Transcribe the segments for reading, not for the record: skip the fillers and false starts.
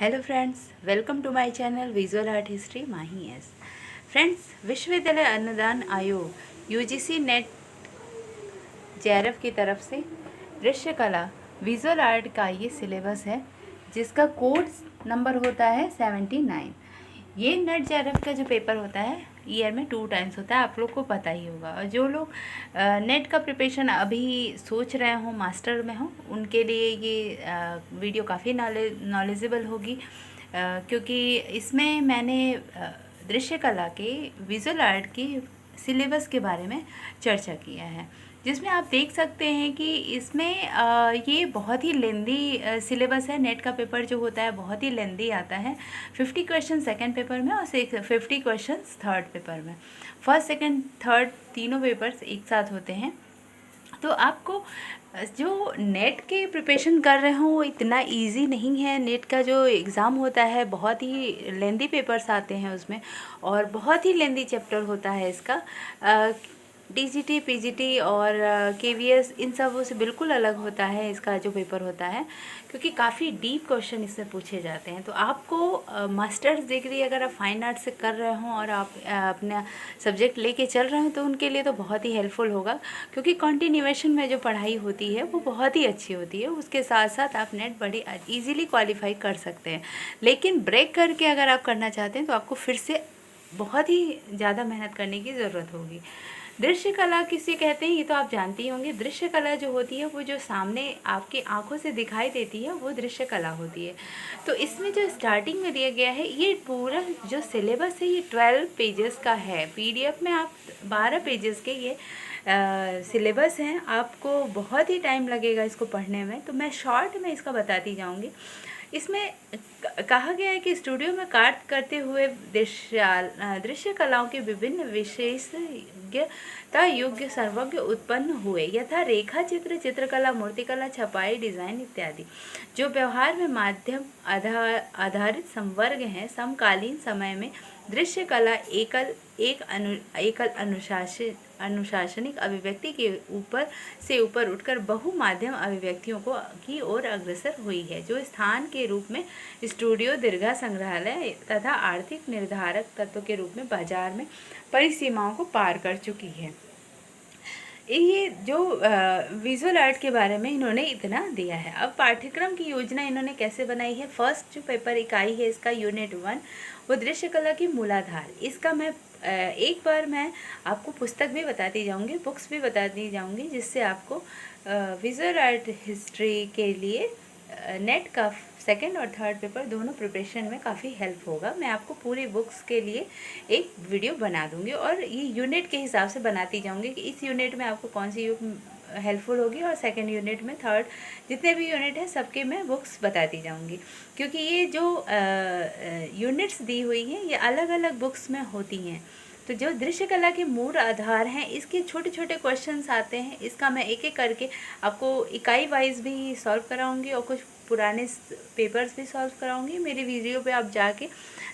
Hello friends, welcome to my channel visual art history Mahi S. Friends, विश्वविद्यालय अनुदान आयोग UGC net JRF की तरफ से दृश्य कला विजुअल आर्ट का ये सिलेबस है, जिसका कोर्स नंबर होता है 79। ये नेट जेआरएफ का जो पेपर होता है ईयर में 2 टाइम्स होता है, आप लोग को पता ही होगा। और जो लोग नेट का प्रिपरेशन अभी सोच रहे हो, मास्टर में हो, उनके लिए ये वीडियो काफ़ी नॉलेजेबल होगी, क्योंकि इसमें मैंने दृश्य कला के विजुअल आर्ट की सिलेबस के बारे में चर्चा किया है, जिसमें आप देख सकते हैं कि इसमें ये बहुत ही लेंदी सिलेबस है। नेट का पेपर जो होता है बहुत ही लेंदी आता है। 50 क्वेश्चन सेकंड पेपर में और 50 क्वेश्चन थर्ड पेपर में। फर्स्ट सेकंड थर्ड तीनों पेपर्स एक साथ होते हैं। तो आपको जो नेट के प्रिपरेशन कर रहे हो वो इतना इजी नहीं है। नेट का जो एग्ज़ाम होता है बहुत ही लेंदी पेपर्स आते हैं उसमें, और बहुत ही लेंदी चैप्टर होता है इसका। डीजीटी, पीजीटी और केवीएस इन सबों से बिल्कुल अलग होता है इसका जो पेपर होता है, क्योंकि काफ़ी डीप क्वेश्चन इसमें पूछे जाते हैं। तो आपको मास्टर्स डिग्री अगर आप फाइन आर्ट से कर रहे हो और आप अपना सब्जेक्ट लेके चल रहे हो तो उनके लिए तो बहुत ही हेल्पफुल होगा, क्योंकि कंटिन्यूएशन में जो पढ़ाई होती है वो बहुत ही अच्छी होती है। उसके साथ साथ आप नेट बड़ी ईजीली क्वालिफाई कर सकते हैं। लेकिन ब्रेक करके अगर आप करना चाहते हैं तो आपको फिर से बहुत ही ज़्यादा मेहनत करने की ज़रूरत होगी। दृश्य कला किसे कहते हैं ये तो आप जानते ही होंगे। दृश्य कला जो होती है वो जो सामने आपकी आंखों से दिखाई देती है वो दृश्य कला होती है। तो इसमें जो स्टार्टिंग में दिया गया है ये पूरा जो सिलेबस है ये 12 पेजेस का है। पीडीएफ में आप 12 पेजेस के ये सिलेबस हैं। आपको बहुत ही टाइम लगेगा इसको पढ़ने में, तो मैं शॉर्ट में इसका बताती जाऊंगी। इसमें कहा गया है कि स्टूडियो में कार्य करते हुए दृश्य कलाओं के विभिन्न विशेषज्ञता योग्य सर्वज्ञ उत्पन्न हुए, यथा रेखा चित्र, चित्रकला, मूर्तिकला, छपाई, डिजाइन इत्यादि। जो व्यवहार में माध्यम आधारित संवर्ग हैं। समकालीन समय में दृश्य कला एकल अनुशासनिक अभिव्यक्ति के ऊपर उठकर बहुमाध्यम अभिव्यक्तियों की ओर अग्रसर हुई है, जो स्थान के रूप में स्टूडियो, दीर्घा, संग्रहालय तथा आर्थिक निर्धारक तत्व के रूप में बाजार में परिसीमाओं को पार कर चुकी है। ये जो विजुअल आर्ट के बारे में इन्होंने इतना दिया है। अब पाठ्यक्रम की योजना इन्होंने कैसे बनाई है। फर्स्ट जो पेपर इकाई है इसका यूनिट 1 वो दृश्य कला की मूलाधार। इसका मैं एक बार मैं आपको पुस्तक भी बताती जाऊंगी, बुक्स भी बताती जाऊंगी, जिससे आपको विजुअल आर्ट हिस्ट्री के लिए नेट का सेकंड और थर्ड पेपर दोनों प्रिपरेशन में काफ़ी हेल्प होगा। मैं आपको पूरी बुक्स के लिए एक वीडियो बना दूंगी और ये यूनिट के हिसाब से बनाती जाऊंगी कि इस यूनिट में आपको कौन सी हेल्पफुल होगी, और सेकंड यूनिट में, थर्ड, जितने भी यूनिट हैं सबके मैं बुक्स बताती जाऊंगी। क्योंकि ये जो यूनिट्स दी हुई हैं ये अलग अलग बुक्स में होती हैं। तो जो दृश्य कला के मूल आधार हैं इसके छोटे छोटे क्वेश्चंस आते हैं। इसका मैं एक एक करके आपको इकाई वाइज भी सॉल्व कराऊंगी और कुछ पुराने पेपर्स भी सॉल्व कराऊंगी। मेरी वीडियो पे आप जाके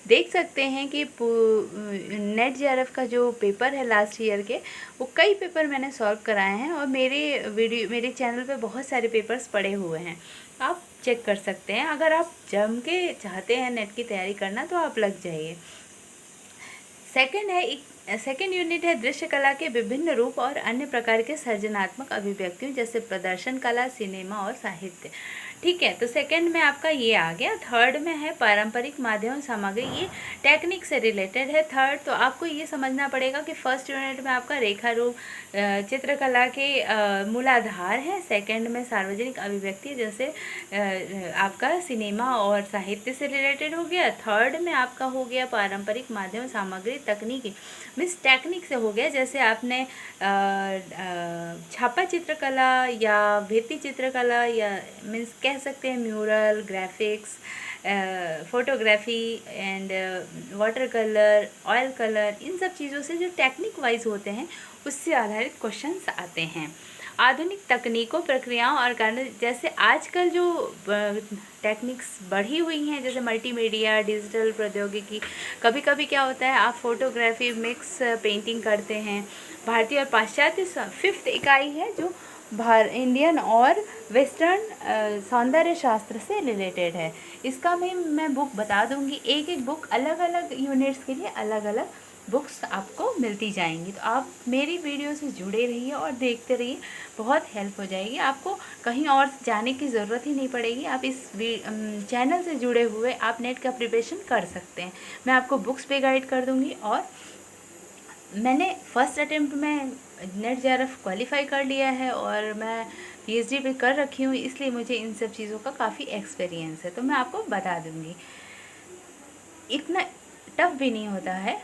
देख सकते हैं कि नेट जेआरएफ का जो पेपर है लास्ट ईयर के, वो कई पेपर मैंने सॉल्व कराए हैं और मेरे चैनल पे बहुत सारे पेपर्स पड़े हुए हैं, आप चेक कर सकते हैं। अगर आप जम के चाहते हैं नेट की तैयारी करना तो आप लग जाइए। सेकेंड यूनिट है दृश्य कला के विभिन्न रूप और अन्य प्रकार के सृजनात्मक अभिव्यक्तियों, जैसे प्रदर्शन कला, सिनेमा और साहित्य। ठीक है, तो सेकंड में आपका ये आ गया। थर्ड में है पारंपरिक माध्यम सामग्री, ये टेक्निक से रिलेटेड है। थर्ड तो आपको ये समझना पड़ेगा कि फर्स्ट यूनिट में आपका रेखा रूप चित्रकला के मूलाधार है। सेकंड में सार्वजनिक अभिव्यक्ति, जैसे आपका सिनेमा और साहित्य से रिलेटेड हो गया। थर्ड में आपका हो गया पारंपरिक माध्यम सामग्री, तकनीकी मीन्स टेक्निक से हो गया, जैसे आपने छापा चित्रकला या भित्ति चित्रकला या मीन्स कह सकते हैं mural, graphics, photography and water colour, oil colour, इन सब चीज़ों से जो टेक्निक वाइज होते हैं उससे आधारित क्वेश्चंस आते हैं। आधुनिक तकनीकों, प्रक्रियाओं और कारण, जैसे आजकल जो टेक्निक्स बढ़ी हुई हैं, जैसे मल्टीमीडिया, डिजिटल प्रौद्योगिकी। कभी कभी क्या होता है आप फोटोग्राफी मिक्स पेंटिंग करते हैं। भारतीय और पाश्चात्य फिफ्थ इकाई है जो इंडियन और वेस्टर्न सौंदर्य शास्त्र से रिलेटेड है। इसका मैं बुक बता दूंगी, एक एक बुक अलग अलग यूनिट्स के लिए अलग अलग बुक्स आपको मिलती जाएंगी। तो आप मेरी वीडियो से जुड़े रहिए और देखते रहिए, बहुत हेल्प हो जाएगी। आपको कहीं और जाने की ज़रूरत ही नहीं पड़ेगी। आप इस चैनल से जुड़े हुए आप नेट का प्रिपरेशन कर सकते हैं। मैं आपको बुक्स पे गाइड कर दूंगी, और मैंने फर्स्ट अटेम्प्ट में नेट जेआरएफ क्वालिफाई कर लिया है और मैं पीएचडी भी कर रखी हूँ, इसलिए मुझे इन सब चीज़ों का काफ़ी एक्सपीरियंस है। तो मैं आपको बता दूँगी, इतना टफ भी नहीं होता है।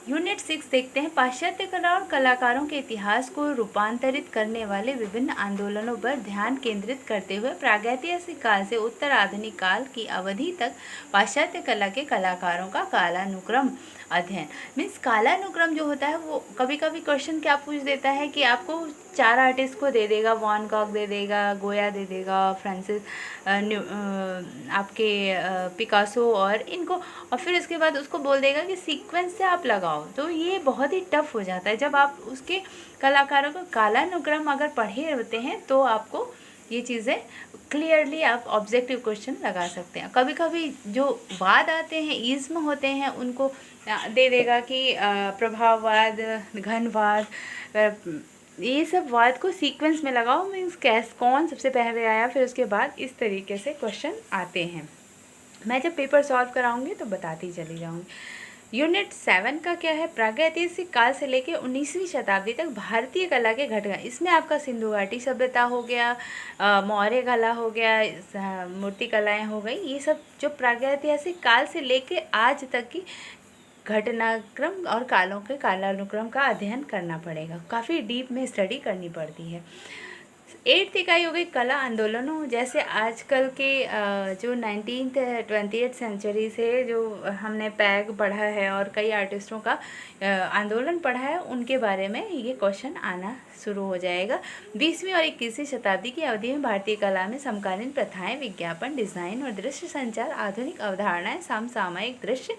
यूनिट 6 देखते हैं। पाश्चात्य कला और कलाकारों के इतिहास को रूपांतरित करने वाले विभिन्न आंदोलनों पर ध्यान केंद्रित करते हुए प्रागैतिहासिक काल से उत्तर आधुनिक काल की अवधि तक पाश्चात्य कला के कलाकारों का कालानुक्रम अध्ययन। मीन्स कालानुक्रम जो होता है वो कभी कभी क्वेश्चन क्या पूछ देता है कि आपको 4 आर्टिस्ट को दे देगा, वॉन गॉग दे देगा, गोया दे देगा, फ्रांसिस आपके पिकासो और इनको, और फिर उसके बाद उसको बोल देगा कि सीक्वेंस से आप लगाओ। तो ये बहुत ही टफ हो जाता है। जब आप उसके कलाकारों का कालानुक्रम अगर पढ़े होते हैं तो आपको ये चीज़ें क्लियरली आप ऑब्जेक्टिव क्वेश्चन लगा सकते हैं। कभी कभी जो वाद आते हैं, इज्म होते हैं, उनको दे देगा कि प्रभाववाद, घनवाद, ये सब वाद को सीक्वेंस में लगाओ। मीन्स कौन सबसे पहले आया, फिर उसके बाद इस तरीके से क्वेश्चन आते हैं। मैं जब पेपर सॉल्व कराऊंगी तो बताती चली जाऊंगी। यूनिट 7 का क्या है? प्रागैतिहासिक काल से लेकर 19वीं शताब्दी तक भारतीय कला के घटक। इसमें आपका सिंधु घाटी सभ्यता हो गया, मौर्य कला हो गया, मूर्ति कलाएँ हो गई, ये सब जो प्रागैतिहासिक काल से लेकर आज तक की घटनाक्रम और कालों के कालानुक्रम का अध्ययन करना पड़ेगा। काफ़ी डीप में स्टडी करनी पड़ती है। 8th इकाई हो गई कला आंदोलनों। जैसे आजकल के जो 19th 20th सेंचुरी से जो हमने पैग पढ़ा है और कई आर्टिस्टों का आंदोलन पढ़ा है, उनके बारे में ये क्वेश्चन आना शुरू हो जाएगा। 20वीं और 21वीं शताब्दी की अवधि में भारतीय कला में समकालीन प्रथाएं, विज्ञापन, डिज़ाइन और दृश्य संचार, आधुनिक अवधारणाएं, समसामयिक दृश्य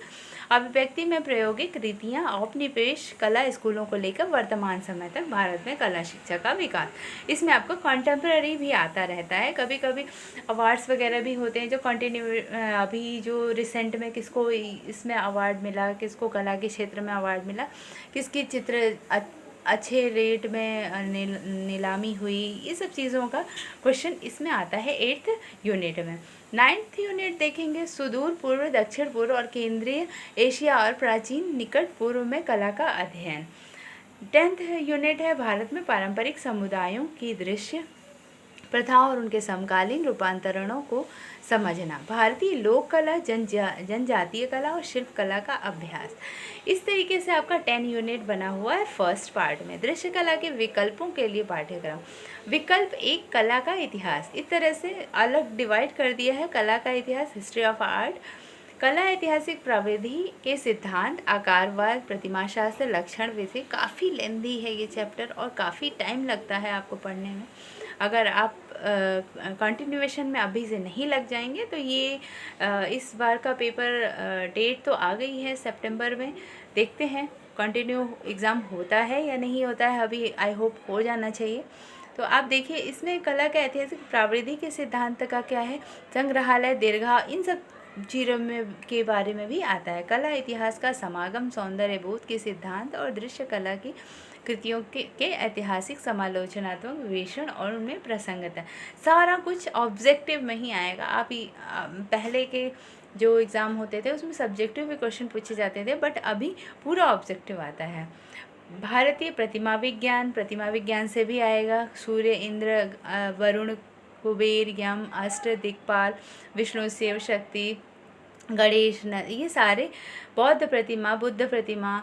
अभिव्यक्ति में प्रायोगिक रीतियाँ, औपनिवेश कला स्कूलों को लेकर वर्तमान समय तक भारत में कला शिक्षा का विकास। इसमें आपको कॉन्टेम्प्ररी भी आता रहता है। कभी कभी अवार्ड्स वगैरह भी होते हैं जो कंटिन्यू, अभी जो रिसेंट में किसको इसमें अवार्ड मिला, किसको कला के क्षेत्र में अवार्ड मिला, किसकी चित्र अच्छे रेट में नीलामी हुई, ये सब चीज़ों का क्वेश्चन इसमें आता है 8th यूनिट में। 9th यूनिट देखेंगे सुदूर पूर्व, दक्षिण पूर्व और केंद्रीय एशिया और प्राचीन निकट पूर्व में कला का अध्ययन। 10th यूनिट है भारत में पारंपरिक समुदायों की दृश्य प्रथाओं और उनके समकालीन रूपांतरणों को समझना। भारतीय लोक कला, जनजातीय कला और शिल्प कला का अभ्यास। इस तरीके से आपका 10 यूनिट बना हुआ है फर्स्ट पार्ट में। दृश्य कला के विकल्पों के लिए पाठ्यक्रम। विकल्प 1 कला का इतिहास। इस तरह से अलग डिवाइड कर दिया है कला का इतिहास, हिस्ट्री ऑफ आर्ट। कला ऐतिहासिक प्रविधि के सिद्धांत, आकारवाद, प्रतिमा शास्त्र, लक्षण विधि। काफ़ी लेंदी है ये चैप्टर और काफ़ी टाइम लगता है आपको पढ़ने में। अगर आप कंटिन्यूएशन में अभी से नहीं लग जाएंगे तो ये इस बार का पेपर डेट तो आ गई है सितंबर में। देखते हैं कंटिन्यू एग्ज़ाम होता है या नहीं होता है, अभी आई होप हो जाना चाहिए। तो आप देखिए इसमें कला का ऐतिहासिक प्रवृत्ति के सिद्धांत का क्या है, संग्रहालय, दीर्घा, इन सब चीज़ों में के बारे में भी आता है। कला इतिहास का समागम, सौंदर्य बोध के सिद्धांत और दृश्य कला की कृतियों के ऐतिहासिक समालोचनात्मक विवेचन और उनमें प्रसंगता। सारा कुछ ऑब्जेक्टिव में ही आएगा। आप पहले के जो एग्ज़ाम होते थे उसमें सब्जेक्टिव भी क्वेश्चन पूछे जाते थे, बट अभी पूरा ऑब्जेक्टिव आता है। भारतीय प्रतिमा विज्ञान से भी आएगा। सूर्य, इंद्र, वरुण, कुबेर, यम, अष्ट दिक्पाल, विष्णु, शिव, शक्ति, गणेश, ये सारे बौद्ध प्रतिमा, बुद्ध प्रतिमा,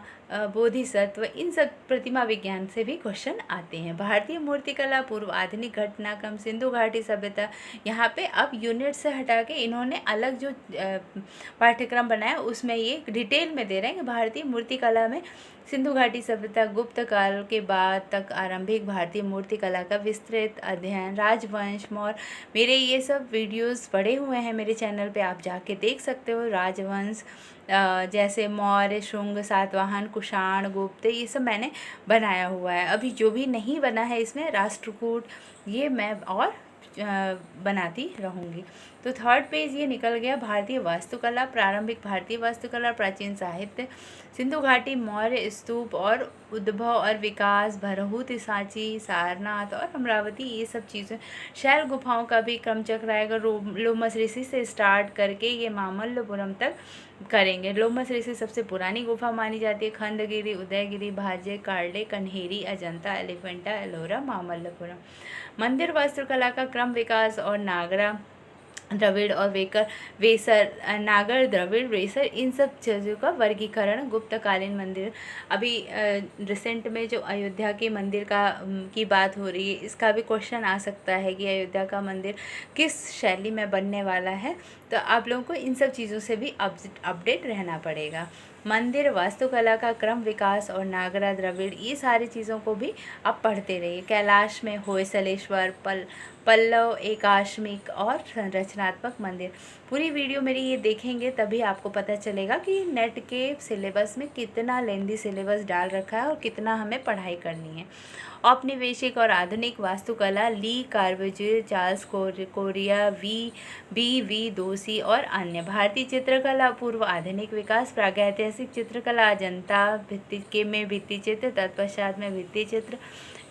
बोधिसत्व, इन सब प्रतिमा विज्ञान से भी क्वेश्चन आते हैं। भारतीय मूर्तिकला, पूर्व आधुनिक घटनाक्रम, सिंधु घाटी सभ्यता। यहाँ पे अब यूनिट से हटा के इन्होंने अलग जो पाठ्यक्रम बनाया उसमें ये डिटेल में दे रहे हैं कि भारतीय मूर्तिकला में सिंधु घाटी सभ्यता गुप्त काल के बाद तक आरंभिक भारतीय मूर्तिकला का विस्तृत अध्ययन, राजवंश, मौर्य। मेरे ये सब वीडियोस पड़े हुए हैं मेरे चैनल पे, आप जाके देख सकते हो। राजवंश जैसे मौर्य, शुंग, सातवाहन, कुषाण, गुप्त, ये सब मैंने बनाया हुआ है। अभी जो भी नहीं बना है इसमें राष्ट्रकूट, ये मैं और बनाती रहूँगी। तो थर्ड पेज ये निकल गया। भारतीय वास्तुकला, प्रारंभिक भारतीय वास्तुकला, प्राचीन साहित्य, सिंधु घाटी, मौर्य स्तूप और उद्भव और विकास, भरहूत, सांची, सारनाथ और अमरावती, ये सब चीज़ें। शैल गुफाओं का भी क्रमचक्र आएगा। लोमस ऋषि से स्टार्ट करके ये मामल्लपुरम तक करेंगे। लोमस ऋषि सबसे पुरानी गुफा मानी जाती है। खंडगिरी, उदयगिरी, भाजे, कार्ले, कन्हेरी, अजंता, एलिफेंटा, एलोरा, मामल्लपुरम। मंदिर वास्तुकला का क्रम विकास और नागरा, द्रविड़ और वेसर, नागर, द्रविड़, वेसर, इन सब चीज़ों का वर्गीकरण। गुप्तकालीन मंदिर, अभी रिसेंट में जो अयोध्या के मंदिर की बात हो रही है, इसका भी क्वेश्चन आ सकता है कि अयोध्या का मंदिर किस शैली में बनने वाला है, तो आप लोगों को इन सब चीज़ों से भी अपडेट रहना पड़ेगा। मंदिर वास्तुकला का क्रम विकास और नागरा, द्रविड़, ये सारी चीज़ों को भी आप पढ़ते रहिए। कैलाश में होयसलेश्वर, पल्लव, एकाश्मिक और संरचनात्मक मंदिर। पूरी वीडियो मेरी ये देखेंगे तभी आपको पता चलेगा कि नेट के सिलेबस में कितना लेंदी सिलेबस डाल रखा है और कितना हमें पढ़ाई करनी है। औपनिवेशिक और आधुनिक वास्तुकला, ली कार्बुजियर, चार्ल्स कोरिया, वी दोषी और अन्य। भारतीय चित्रकला, पूर्व आधुनिक विकास, प्रागैतिहासिक चित्रकला, अजंता भित्ति चित्र, तत्पश्चात में भित्ति चित्र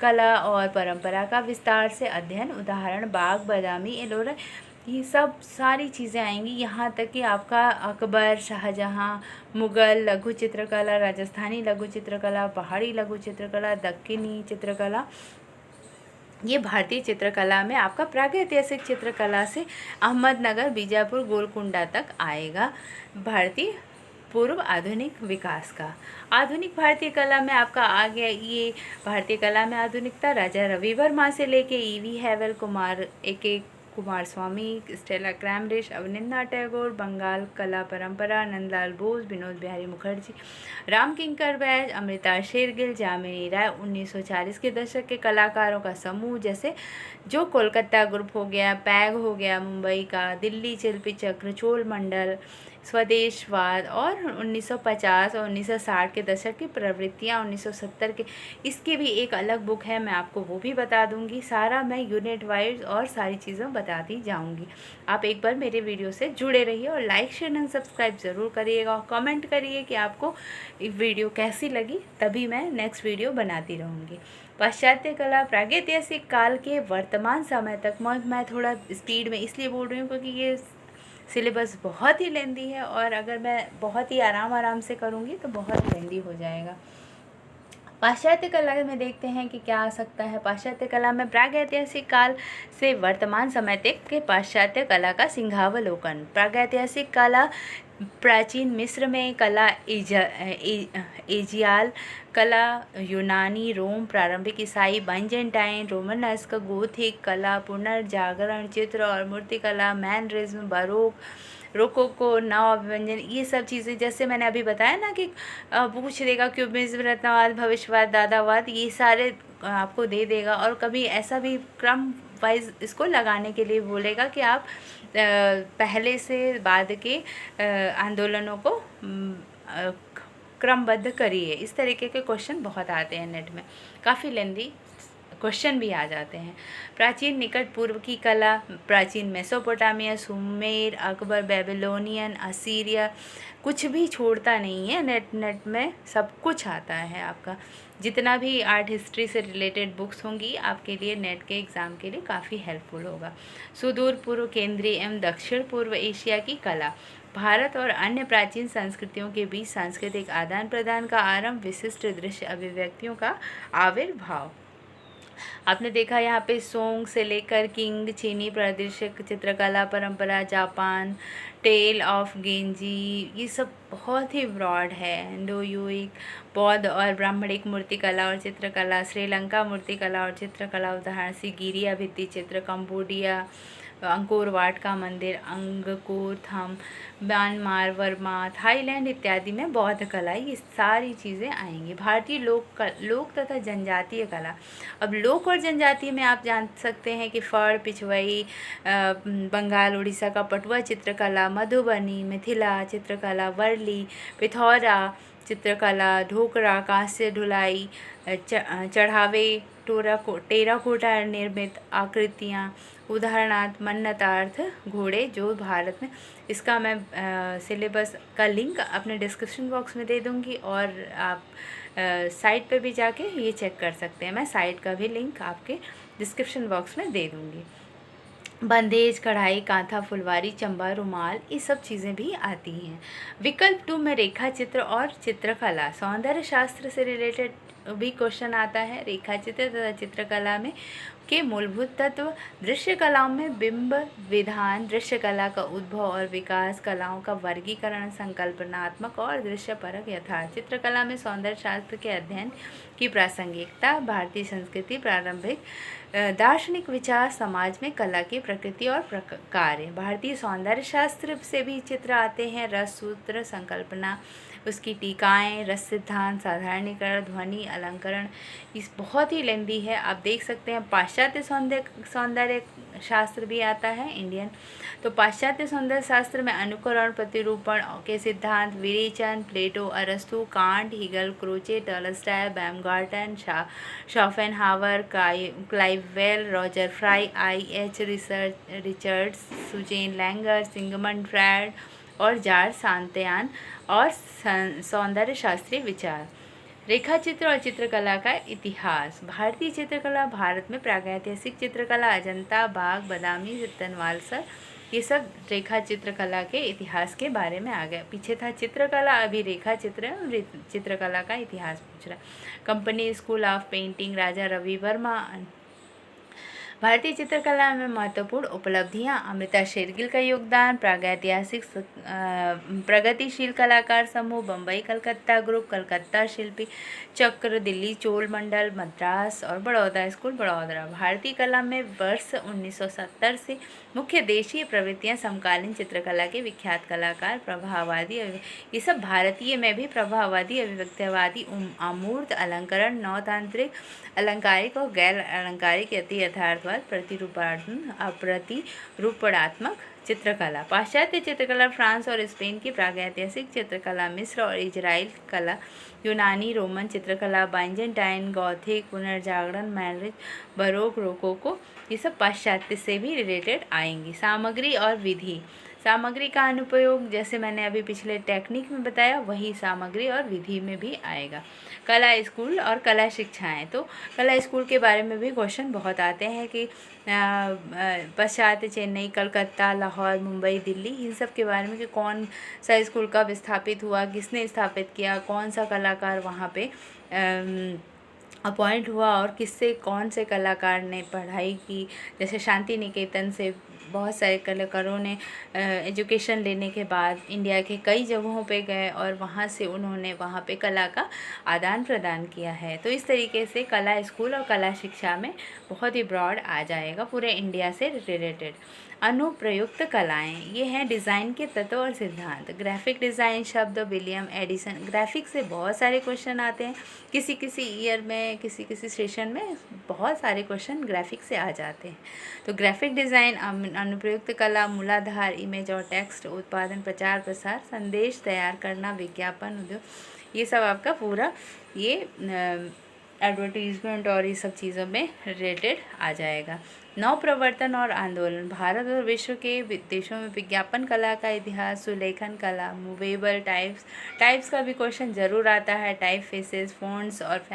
कला और परंपरा का विस्तार से अध्ययन, उदाहरण बाग, बादामी, एलोरा, ये सब सारी चीज़ें आएंगी। यहाँ तक कि आपका अकबर, शाहजहाँ, मुग़ल लघु चित्रकला, राजस्थानी लघु चित्रकला, पहाड़ी लघु चित्रकला, दक्कनी चित्रकला, ये भारतीय चित्रकला में आपका प्रागैतिहासिक चित्रकला से अहमदनगर, बीजापुर, गोलकुंडा तक आएगा। भारतीय पूर्व आधुनिक विकास का। आधुनिक भारतीय कला में आपका आ गया ये भारतीय कला में आधुनिकता, राजा रवि वर्मा से लेके ईवी हैवल, कुमार स्वामी, स्टेला क्रैमरिश, अवनिंद्र टैगोर, बंगाल कला परंपरा, नंदलाल बोस, विनोद बिहारी मुखर्जी, राम किंकर बैज, अमृता शेरगिल, जामिनी राय। 1940 के दशक के कलाकारों का समूह, जैसे जो कोलकाता ग्रुप हो गया, पैग हो गया मुंबई का, दिल्ली शिल्पी चक्र, चोल मंडल, स्वदेशवाद, और 1950 और 1960 के दशक की प्रवृत्तियाँ, 1970 के, इसकी भी एक अलग बुक है, मैं आपको वो भी बता दूंगी। सारा मैं यूनिट वाइज और सारी चीज़ें बताती जाऊंगी। आप एक बार मेरे वीडियो से जुड़े रहिए और लाइक शेयर एंड सब्सक्राइब ज़रूर करिएगा और कमेंट करिए कि आपको वीडियो कैसी लगी, तभी मैं नेक्स्ट वीडियो बनाती रहूँगी। पाश्चात्य कला, प्रागैतिहासिक काल के वर्तमान समय तक। मैं थोड़ा स्पीड में इसलिए बोल रही हूँ क्योंकि ये सिलेबस बहुत ही लेंदी है और अगर मैं बहुत ही आराम से करूँगी तो बहुत लेंदी हो जाएगा। पाश्चात्य कला में देखते हैं कि क्या आ सकता है। पाश्चात्य कला में प्रागैतिहासिक काल से वर्तमान समय तक के पाश्चात्य कला का सिंहावलोकन। प्रागैतिहासिक कला, प्राचीन मिस्र में कला, एजियाल कला, यूनानी, रोम, प्रारंभिक ईसाई, बाइजेंटाइन, रोमनस्क, गोथिक कला, पुनर्जागरण, चित्र और मूर्तिकला, मैनरिज्म, बारोक, रोकोको, नव व्यंजन, ये सब चीज़ें जैसे मैंने अभी बताया ना कि पूछ देगा क्यूबिज्म, रत्नवाद, भविष्यवाद, दादावाद, ये सारे आपको दे देगा। और कभी ऐसा भी क्रम वाइज इसको लगाने के लिए बोलेगा कि आप पहले से बाद के आंदोलनों को क्रमबद्ध करिए। इस तरीके के क्वेश्चन बहुत आते हैं नेट में, काफ़ी लेंदी क्वेश्चन भी आ जाते हैं। प्राचीन निकट पूर्व की कला, प्राचीन Mesopotamia, Sumer, Akbar, Babylonian, Assyria, कुछ भी छोड़ता नहीं है। नेट में सब कुछ आता है आपका। जितना भी आर्ट हिस्ट्री से रिलेटेड बुक्स होंगी आपके लिए नेट के एग्ज़ाम के लिए काफ़ी हेल्पफुल होगा। सुदूर पूर्व, केंद्रीय एवं दक्षिण पूर्व एशिया की कला, भारत और अन्य प्राचीन संस्कृतियों के बीच सांस्कृतिक आदान प्रदान का आरंभ, विशिष्ट दृश्य अभिव्यक्तियों का आविर्भाव। आपने देखा यहाँ पे सोंग से लेकर किंग, चीनी प्रादेशिक चित्रकला परंपरा, जापान, टेल ऑफ गेंजी, ये सब बहुत ही ब्रॉड है। इंडो-यूइक, बौद्ध और ब्राह्मणिक मूर्तिकला और चित्रकला, श्रीलंका मूर्तिकला और चित्रकला, उदाहरण सिगिरिया भित्ति चित्र, कंबोडिया अंकोर वाट का मंदिर, अंगकोर धाम, म्यांमार, वर्मा, थाईलैंड इत्यादि में बौद्ध कला, ये सारी चीज़ें आएंगी। भारतीय लोक तथा जनजातीय कला। अब लोक और जनजातीय में आप जान सकते हैं कि फड़, पिछवई, बंगाल उड़ीसा का पटुआ चित्रकला, मधुबनी, मिथिला चित्रकला, वर्ली, पिथौरा चित्रकला, ढोकरा, कांस्य ढुलाई, चढ़ावे, टेराकोटा निर्मित आकृतियाँ, उदाहरणार्थ मन्नतार्थ घोड़े, जो भारत में, इसका मैं सिलेबस का लिंक अपने डिस्क्रिप्शन बॉक्स में दे दूँगी और आप साइट पे भी जाके ये चेक कर सकते हैं। मैं साइट का भी लिंक आपके डिस्क्रिप्शन बॉक्स में दे दूँगी। बंदेज, कढ़ाई, कांथा, फुलवारी, चंबा, रुमाल, ये सब चीज़ें भी आती हैं। विकल्प 2 में रेखा चित्र और चित्रकला, सौंदर्य शास्त्र से रिलेटेड भी क्वेश्चन आता है। रेखा चित्र तथा चित्रकला में के मूलभूत तत्व, दृश्य कलाओं में बिंब विधान, दृश्य कला का उद्भव और विकास, कलाओं का वर्गीकरण, संकल्पनात्मक और दृश्य परक यथार्थ, चित्रकला में सौंदर्य शास्त्र के अध्ययन की प्रासंगिकता, भारतीय संस्कृति, प्रारंभिक दार्शनिक विचार, समाज में कला की प्रकृति और कार्य, भारतीय सौंदर्य शास्त्र से भी चित्र आते हैं, रस सूत्र, संकल्पना, उसकी टीकाएँ, रस सिद्धांत, साधारणीकरण, ध्वनि, अलंकरण, इस बहुत ही लेंदी है। आप देख सकते हैं पाश्चात्य सौंदर्य शास्त्र भी आता है इंडियन। तो पाश्चात्य सौंदर्य शास्त्र में अनुकरण, प्रतिरूपण के सिद्धांत, विरेचन, प्लेटो, अरस्तु, Kant, Hegel, Croce, Tolstoy, Baumgarten, Schopenhauer, Clive Bell, Roger Fry, I H. Richards, Susanne Langer, Sigmund Freud और जॉर्ज सांतयान, और सौंदर्य शास्त्रीय विचार। रेखा चित्र और चित्रकला का इतिहास। भारतीय चित्रकला भारत में प्रागैतिहासिक चित्रकला, अजंता, बाग, बदामी, तनवालसर, ये सब रेखा चित्रकला के इतिहास के बारे में आ गया। पीछे था चित्रकला, अभी रेखा चित्र और चित्रकला का इतिहास पूछ रहा। Company school of painting, Raja Ravi Varma. भारतीय चित्रकला में महत्वपूर्ण उपलब्धियां, अमृता शेरगिल का योगदान, प्रागैतिहासिक प्रगतिशील कलाकार समूह, बम्बई कलकत्ता ग्रुप, कलकत्ता शिल्पी चक्र, दिल्ली चोल मंडल, मद्रास और बड़ौदा स्कूल, बड़ौदा। भारतीय कला में वर्ष 1970 से मुख्य देशीय प्रवृत्तियां, समकालीन चित्रकला के विख्यात कलाकार, प्रभाववादी, ये सब भारतीय में भी प्रभाववादी, अभिव्यक्तिवादी, अमूर्त, अलंकरण, नवतांत्रिक, अलंकारिक और गैर अलंकारिक, यति यथार्थवाद, प्रतिरूपणात्मक चित्रकला। पाश्चात्य चित्रकला फ्रांस और स्पेन की प्रागैतिहासिक चित्रकला, मिस्र और इजराइल कला, यूनानी, रोमन चित्रकला, बाइजेंटाइन, गॉथिक, पुनर्जागरण, मैनरिच, बरोक, रोकोको, ये सब पाश्चात्य से भी रिलेटेड आएंगी। सामग्री और विधि। सामग्री का अनुप्रयोग, जैसे मैंने अभी पिछले टेक्निक में बताया, वही सामग्री और विधि में भी आएगा। कला स्कूल और कला शिक्षाएं। तो कला स्कूल के बारे में भी क्वेश्चन बहुत आते हैं कि पाश्चात्य, चेन्नई, कलकत्ता, लाहौर, मुंबई, दिल्ली, इन सब के बारे में कि कौन सा स्कूल कब स्थापित हुआ, किसने स्थापित किया, कौन सा कलाकार वहाँ पे अपॉइंट हुआ और किससे, कौन से कलाकार ने पढ़ाई की। जैसे शांति निकेतन से बहुत सारे कलाकारों ने एजुकेशन लेने के बाद इंडिया के कई जगहों पे गए और वहाँ से उन्होंने वहाँ पे कला का आदान प्रदान किया है। तो इस तरीके से कला स्कूल और कला शिक्षा में बहुत ही ब्रॉड आ जाएगा, पूरे इंडिया से रिलेटेड। अनुप्रयुक्त कलाएं, ये हैं डिज़ाइन के तत्व और सिद्धांत। ग्राफिक डिज़ाइन शब्द विलियम एडिसन। ग्राफिक से बहुत सारे क्वेश्चन आते हैं, किसी किसी ईयर में, किसी किसी सेशन में बहुत सारे क्वेश्चन ग्राफिक से आ जाते हैं। तो ग्राफिक डिज़ाइन, अनुप्रयुक्त कला, मूलाधार, इमेज और टेक्स्ट, उत्पादन, प्रचार प्रसार, संदेश तैयार करना, विज्ञापन उद्योग, ये सब आपका पूरा ये एडवर्टीजमेंट और ये सब चीज़ों में रिलेटेड आ जाएगा। नव प्रवर्तन और आंदोलन। भारत और विश्व के देशों में विज्ञापन कला का इतिहास, सुलेखन कला, मूवेबल टाइप्स का भी क्वेश्चन ज़रूर आता है। टाइप फेसेस, फ़ॉन्ट्स और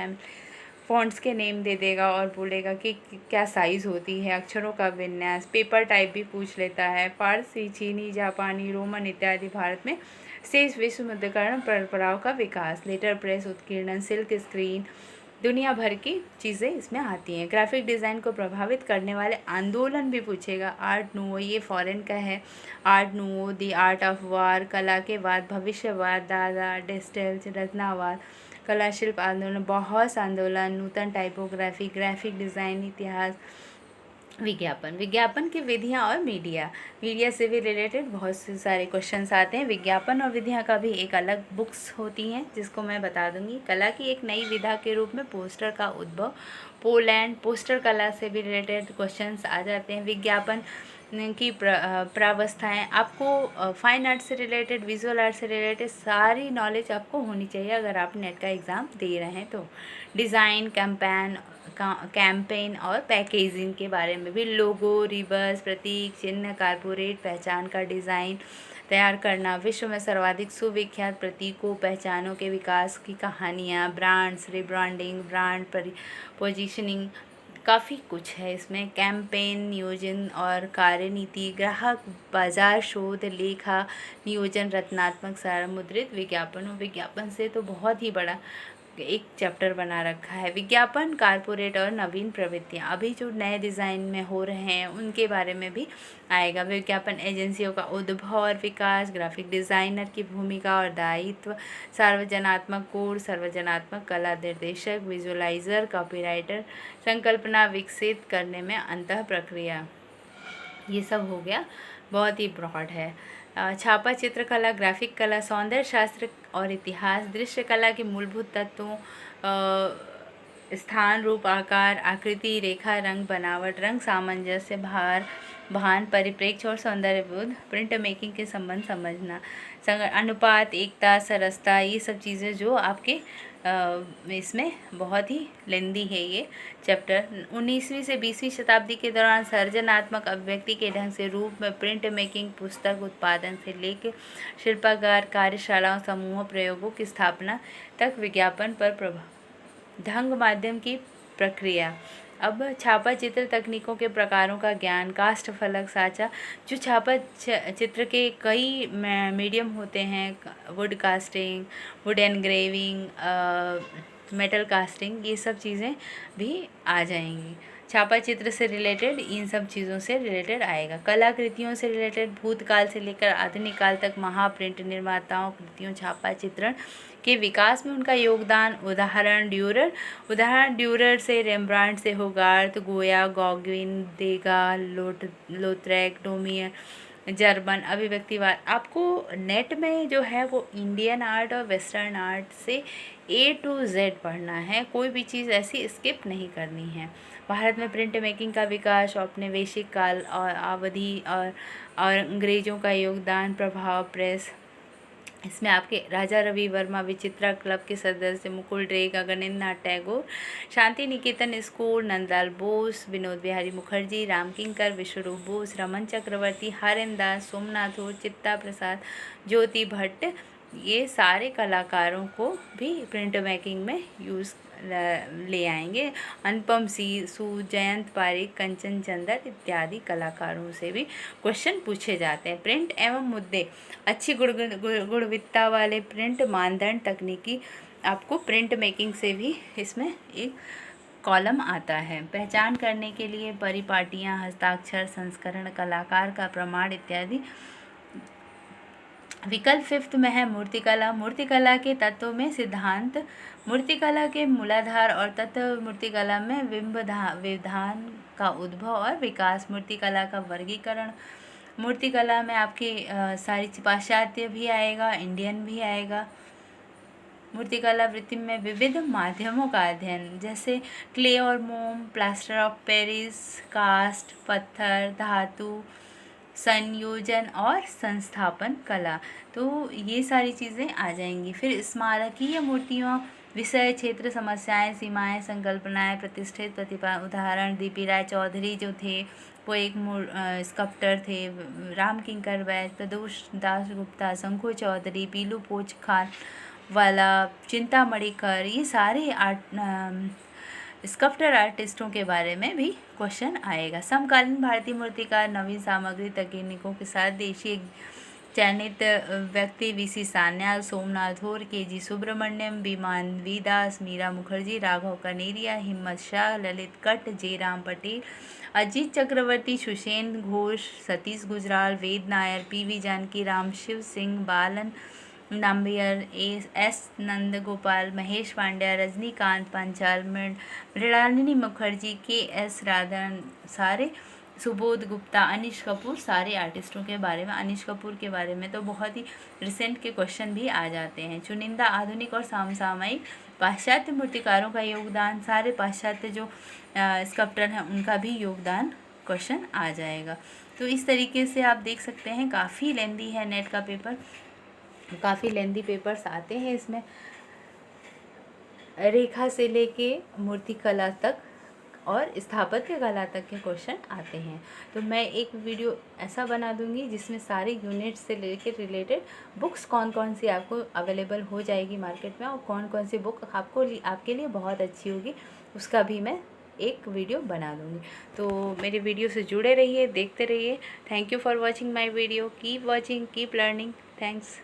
फ़ॉन्ट्स के नेम दे देगा और बोलेगा कि क्या साइज़ होती है, अक्षरों का विन्यास। पेपर टाइप भी पूछ लेता है। फारसी, चीनी, जापानी, रोमन इत्यादि। भारत में शेष विश्व मुद्रीकरण परंपराओं का विकास, लेटर प्रेस, उत्कीर्णन, सिल्क स्क्रीन, दुनिया भर की चीज़ें इसमें आती हैं। ग्राफिक डिज़ाइन को प्रभावित करने वाले आंदोलन भी पूछेगा। आर्ट नूवो, ये फॉरेन का है। Art nouveau, the art of war, कला के बाद भविष्यवाद, दादा, डिस्टेल्स, रचनावाद, कला शिल्प आंदोलन, बॉस आंदोलन, नूतन टाइपोग्राफी, ग्राफिक डिज़ाइन इतिहास, विज्ञापन, विज्ञापन की विधियाँ और मीडिया, मीडिया से भी रिलेटेड बहुत से सारे क्वेश्चंस आते हैं। विज्ञापन और विधियाँ का भी एक अलग बुक्स होती हैं जिसको मैं बता दूंगी। कला की एक नई विधा के रूप में पोस्टर का उद्भव, पोलैंड, पोस्टर कला से भी रिलेटेड क्वेश्चंस आ जाते हैं। विज्ञापन की प्रावस्थाएँ, आपको फाइन आर्ट से रिलेटेड, विजुअल आर्ट से रिलेटेड सारी नॉलेज आपको होनी चाहिए अगर आप नेट का एग्ज़ाम दे रहे हैं तो। डिज़ाइन, कैंपेन और पैकेजिंग के बारे में भी, लोगो, रिबस, प्रतीक चिन्ह, कारपोरेट पहचान का डिज़ाइन तैयार करना, विश्व में सर्वाधिक सुविख्यात प्रतीकों पहचानों के विकास की कहानियाँ, ब्रांड्स, रिब्रांडिंग, ब्रांड पोजीशनिंग, काफ़ी कुछ है इसमें। कैंपेन नियोजन और कार्यनीति, ग्राहक बाजार शोध, लेखा नियोजन, रचनात्मक सामुद्रिक विज्ञापन। विज्ञापन से तो बहुत ही बड़ा एक चैप्टर बना रखा है। विज्ञापन, कारपोरेट और नवीन प्रवृत्तियाँ, अभी जो नए डिज़ाइन में हो रहे हैं उनके बारे में भी आएगा। विज्ञापन एजेंसियों का उद्भव और विकास, ग्राफिक डिज़ाइनर की भूमिका और दायित्व, सार्वजनात्मक कोड, सार्वजनात्मक कला निर्देशक, विजुअलाइजर, कॉपीराइटर, संकल्पना विकसित करने में अंतः प्रक्रिया, ये सब हो गया, बहुत ही ब्रॉड है। छापा चित्रकला, ग्राफिक कला, सौंदर्य शास्त्र और इतिहास, दृश्य कला के मूलभूत तत्वों, स्थान, रूप, आकार, आकृति, रेखा, रंग, बनावट, रंग सामंजस्य, भार, भान, परिप्रेक्ष्य और सौंदर्य बोध, प्रिंट मेकिंग के संबंध समझना, अनुपात, एकता, सरसता, ये सब चीज़ें जो आपके इसमें बहुत ही लेंदी है ये चैप्टर। 19वीं से 20वीं शताब्दी के दौरान सर्जनात्मक अभिव्यक्ति के ढंग से रूप में प्रिंट मेकिंग, पुस्तक उत्पादन से लेकर शिल्पागार, कार्यशालाओं, समूह प्रयोगों की स्थापना तक विज्ञापन पर प्रभाव, ढंग, माध्यम की प्रक्रिया। अब छापा चित्र तकनीकों के प्रकारों का ज्ञान, कास्ट फलक साँचा, जो छापा चित्र के कई मीडियम होते हैं, would casting, would engraving, metal casting, ये सब चीज़ें भी आ जाएंगी। छापा चित्र से रिलेटेड इन सब चीज़ों से रिलेटेड आएगा। कलाकृतियों से रिलेटेड भूतकाल से लेकर आधुनिक काल तक महाप्रिंट निर्माताओं कृतियों छापा चित्रण के विकास में उनका योगदान, उदाहरण ड्यूरर से रेम्ब्रांड से होगार्थ, गोया, गॉगविन, देगा, लोथरेक, डोमियर, जर्मन, अभिव्यक्तिवाद। आपको नेट में जो है वो इंडियन आर्ट और वेस्टर्न आर्ट से A to Z पढ़ना है, कोई भी चीज़ ऐसी स्किप नहीं करनी है। भारत में प्रिंट मेकिंग का विकास, औपनिवेशिक काल और अवधि और अंग्रेज़ों का योगदान, प्रभाव, प्रेस, इसमें आपके राजा रवि वर्मा, विचित्रा क्लब के सदस्य, मुकुल ड्रेक, गगनेन्द्रनाथ टैगोर, शांति निकेतन स्कूल, नंदलाल बोस, विनोद बिहारी मुखर्जी, राम किंकर, विश्वरूप बोस, रमन चक्रवर्ती, हरेन दास, सोमनाथ और चित्ता प्रसाद, ज्योति भट्ट, ये सारे कलाकारों को भी प्रिंट मेकिंग में यूज़ ले आएंगे। अनुपम सूद, जयंत पारिक, कंचन चंदर इत्यादि कलाकारों से भी क्वेश्चन पूछे जाते हैं। प्रिंट एवं मुद्दे, अच्छी गुणवत्ता वाले प्रिंट मानदंड, तकनीकी, आपको प्रिंट मेकिंग से भी इसमें एक कॉलम आता है। पहचान करने के लिए परिपाटियाँ, हस्ताक्षर, संस्करण, कलाकार का प्रमाण इत्यादि। विकल्प 5th में है मूर्तिकला। मूर्तिकला के तत्वों में सिद्धांत, मूर्तिकला के मूलाधार और तत्व, मूर्तिकला में विधान का उद्भव और विकास, मूर्तिकला का वर्गीकरण। मूर्तिकला में आपकी सारी पाश्चात्य भी आएगा, इंडियन भी आएगा। मूर्तिकला वृत्ति में विविध माध्यमों का अध्ययन, जैसे क्ले और मोम, प्लास्टर ऑफ पेरिस, कास्ट, पत्थर, धातु, संयोजन और संस्थापन कला, तो ये सारी चीज़ें आ जाएंगी। फिर स्मारकीय मूर्तियों, विषय, क्षेत्र, समस्याएं, सीमाएं, संकल्पनाएं, प्रतिष्ठित प्रतिभा, उदाहरण DP राय चौधरी जो थे वो एक स्कल्प्टर थे, राम किंकर वैद, प्रदोष दास गुप्ता, शंकु चौधरी, पीलू पोच खान वाला, चिंतामणि कर, ये सारे स्कल्प्टर आर्टिस्टों के बारे में भी क्वेश्चन आएगा। समकालीन भारतीय मूर्तिकार, नवीन सामग्री तकनीकों के साथ देशी चयनित व्यक्ति, VC सान्याल, सोमनाथ धोर, KG सुब्रमण्यम, मानवी दास, मीरा मुखर्जी, राघव कनेरिया, हिम्मत शाह, ललित कट, J राम पटेल, अजीत चक्रवर्ती, सुषेण घोष, सतीश गुजराल, वेद नायर, PV जानकी, राम शिव सिंह, बालन नाम्बियर, एस नंदगोपाल, महेश पांड्या, रजनीकांत पांचाल, मृणालिनी मुखर्जी, KS राधन, सारे सुबोध गुप्ता, अनिश कपूर, सारे आर्टिस्टों के बारे में। अनिश कपूर के बारे में तो बहुत ही रिसेंट के क्वेश्चन भी आ जाते हैं। चुनिंदा आधुनिक और समसामयिक पाश्चात्य मूर्तिकारों का योगदान, सारे पाश्चात्य जो स्कल्पटर हैं उनका भी योगदान क्वेश्चन आ जाएगा। तो इस तरीके से आप देख सकते हैं, काफ़ी लेंदी है नेट का पेपर, काफ़ी लेंदी पेपर्स आते हैं इसमें। रेखा से लेके मूर्ति कला तक और स्थापत्य कला तक के क्वेश्चन आते हैं। तो मैं एक वीडियो ऐसा बना दूंगी जिसमें सारे यूनिट से लेके रिलेटेड बुक्स कौन कौन सी आपको अवेलेबल हो जाएगी मार्केट में, और कौन कौन सी बुक आपके लिए बहुत अच्छी होगी, उसका भी मैं एक वीडियो बना दूंगी। तो मेरे वीडियो से जुड़े रहिए, देखते रहिए। Thank you for watching my video. Keep watching, keep learning. Thanks.